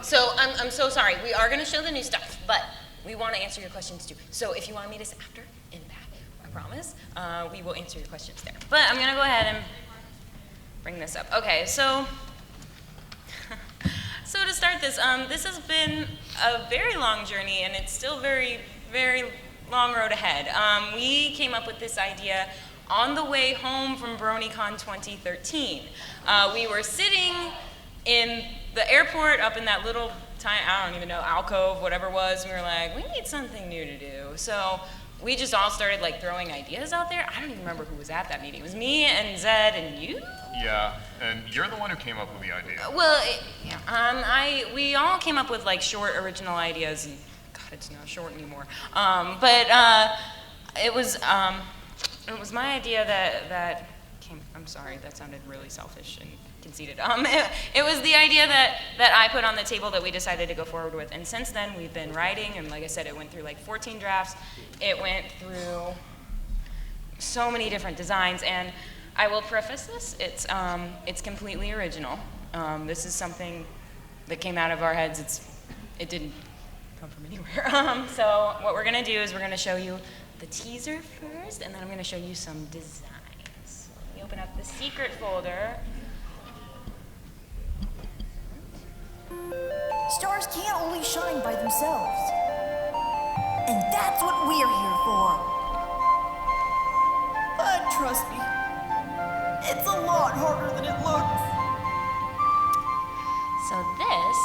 So, I'm so sorry. We are going to show the new stuff, but we want to answer your questions too. So if you want to meet us after, in the back, I promise, we will answer your questions there. But I'm going to go ahead and bring this up. Okay, so to start this, this has been a very long journey, and it's still very, very long road ahead. We came up with this idea on the way home from BronyCon 2013. We were sitting in the airport up in that little tiny, I don't even know, alcove, whatever it was, and we were like, we need something new to do. So we just all started like throwing ideas out there. I don't even remember who was at that meeting. It was me and Zed and you? Yeah, and you're the one who came up with the idea. Well, we all came up with like short original ideas, and God, it's not short anymore. It was my idea that came. I'm sorry, that sounded really selfish and conceited. It was the idea that I put on the table that we decided to go forward with, and since then we've been writing, and like I said, it went through like 14 drafts. It went through so many different designs, and I will preface this, it's completely original. This is something that came out of our heads. It didn't come from anywhere. So what we're gonna do is we're gonna show you the teaser first, and then I'm gonna show you some designs. Let me open up the secret folder. Stars can't only shine by themselves. And that's what we're here for. But trust me, it's a lot harder than it looks. So this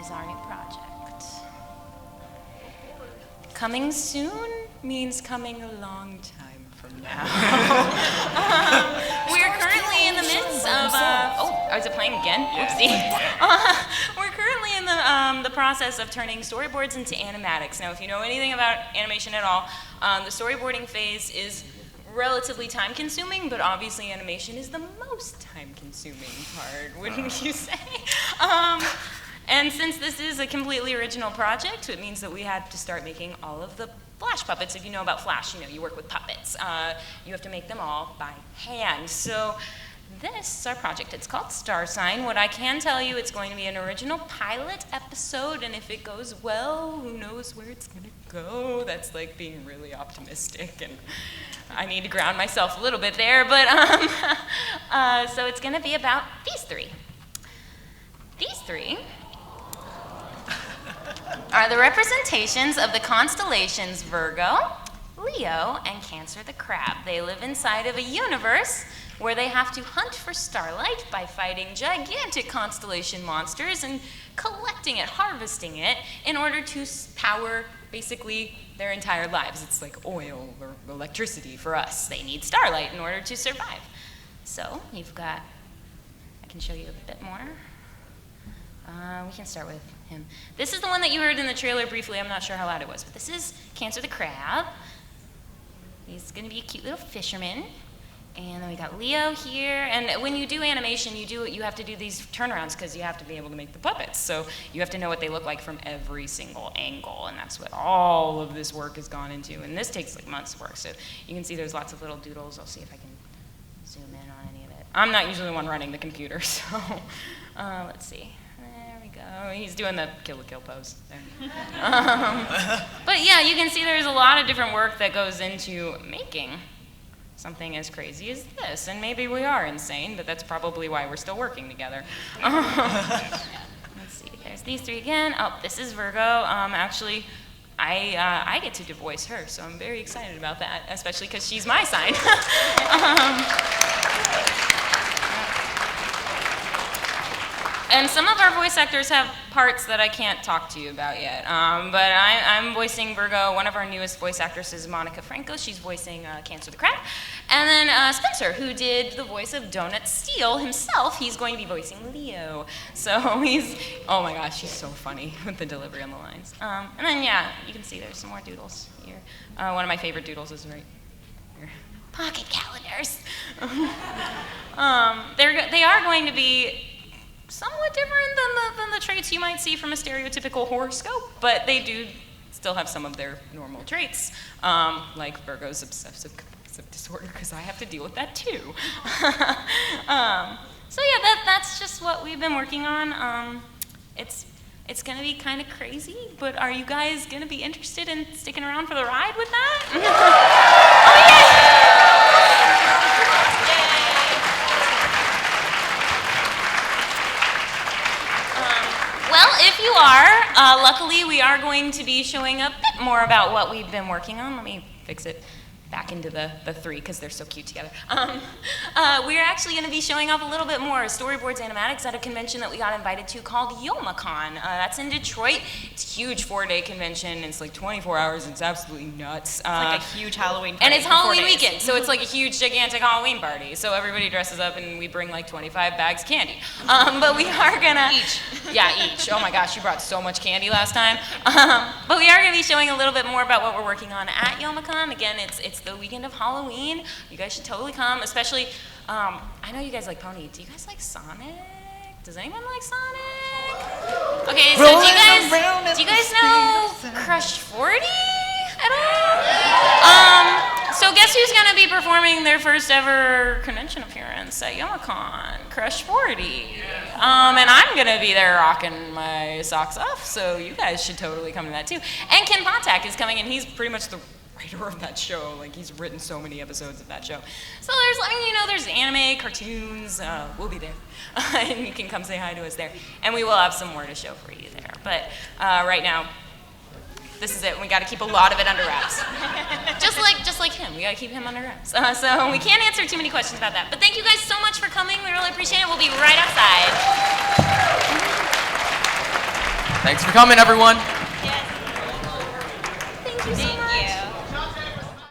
is our new project. Coming soon means coming a long time from now. We're currently in the midst of, is it playing again? Oopsie. We're currently in the process of turning storyboards into animatics. Now, if you know anything about animation at all, the storyboarding phase is relatively time-consuming, but obviously animation is the most time-consuming part, wouldn't you say? And since this is a completely original project, it means that we had to start making all of the Flash puppets. If you know about Flash, you know you work with puppets. You have to make them all by hand. So this is our project. It's called Star Sign. What I can tell you, it's going to be an original pilot episode, and if it goes well, who knows where it's going to go? That's like being really optimistic, and I need to ground myself a little bit there, but so it's going to be about these three. These three are the representations of the constellations Virgo, Leo, and Cancer the Crab. They live inside of a universe where they have to hunt for starlight by fighting gigantic constellation monsters and collecting it, harvesting it, in order to power basically their entire lives. It's like oil or electricity for us. They need starlight in order to survive. So you've got, I can show you a bit more. We can start with him. This is the one that you heard in the trailer briefly. I'm not sure how loud it was, but this is Cancer the Crab. He's going to be a cute little fisherman. And then we got Leo here. And when you do animation, you have to do these turnarounds because you have to be able to make the puppets. So you have to know what they look like from every single angle. And that's what all of this work has gone into. And this takes like months of work. So you can see there's lots of little doodles. I'll see if I can zoom in on any of it. I'm not usually the one running the computer, so let's see. There we go. He's doing the kill pose there. But yeah, you can see there's a lot of different work that goes into making something as crazy as this. And maybe we are insane, but that's probably why we're still working together. Let's see, there's these three again. Oh, this is Virgo. Actually, I get to voice her, so I'm very excited about that, especially because she's my sign. And some of our voice actors have parts that I can't talk to you about yet. But I'm voicing Virgo. One of our newest voice actresses is Monica Franco. She's voicing Cancer the Crab. And then Spencer, who did the voice of Donut Steele himself, he's going to be voicing Leo. So oh my gosh, he's so funny with the delivery on the lines. And then, yeah, you can see there's some more doodles here. One of my favorite doodles is right here. Pocket calendars. They are going to be somewhat different than the traits you might see from a stereotypical horoscope, but they do still have some of their normal traits, like Virgo's obsessive compulsive disorder, because I have to deal with that too. So yeah, that's just what we've been working on. It's gonna be kind of crazy, but are you guys gonna be interested in sticking around for the ride with that? Well, if you are, luckily we are going to be showing a bit more about what we've been working on. Let me fix it back into the three because they're so cute together. We're actually going to be showing off a little bit more storyboards, animatics at a convention that we got invited to called YomaCon. That's in Detroit. It's a huge 4-day convention. It's like 24 hours. It's absolutely nuts. It's like a huge Halloween party. And it's for 4 Halloween days. weekend, so it's like a huge, gigantic Halloween party. So everybody dresses up and we bring like 25 bags of candy. But we are gonna... Each. Yeah, each. Oh my gosh, you brought so much candy last time. But we are gonna be showing a little bit more about what we're working on at YomaCon. Again, it's the weekend of Halloween. You guys should totally come, especially, I know you guys like Pony. Do you guys like Sonic? Does anyone like Sonic? Okay, so do you guys know Crush 40 at all? So guess who's gonna be performing their first ever convention appearance at YomaCon? Crush 40. And I'm gonna be there rocking my socks off, so you guys should totally come to that too. And Ken Pontac is coming, and he's pretty much the writer of that show. Like, he's written so many episodes of that show. So there's anime, cartoons, we'll be there. And you can come say hi to us there. And we will have some more to show for you there. But right now, this is it. We gotta keep a lot of it under wraps. just like him, we gotta keep him under wraps. So we can't answer too many questions about that. But thank you guys so much for coming. We really appreciate it. We'll be right outside. Thanks for coming, everyone. Thank you so much.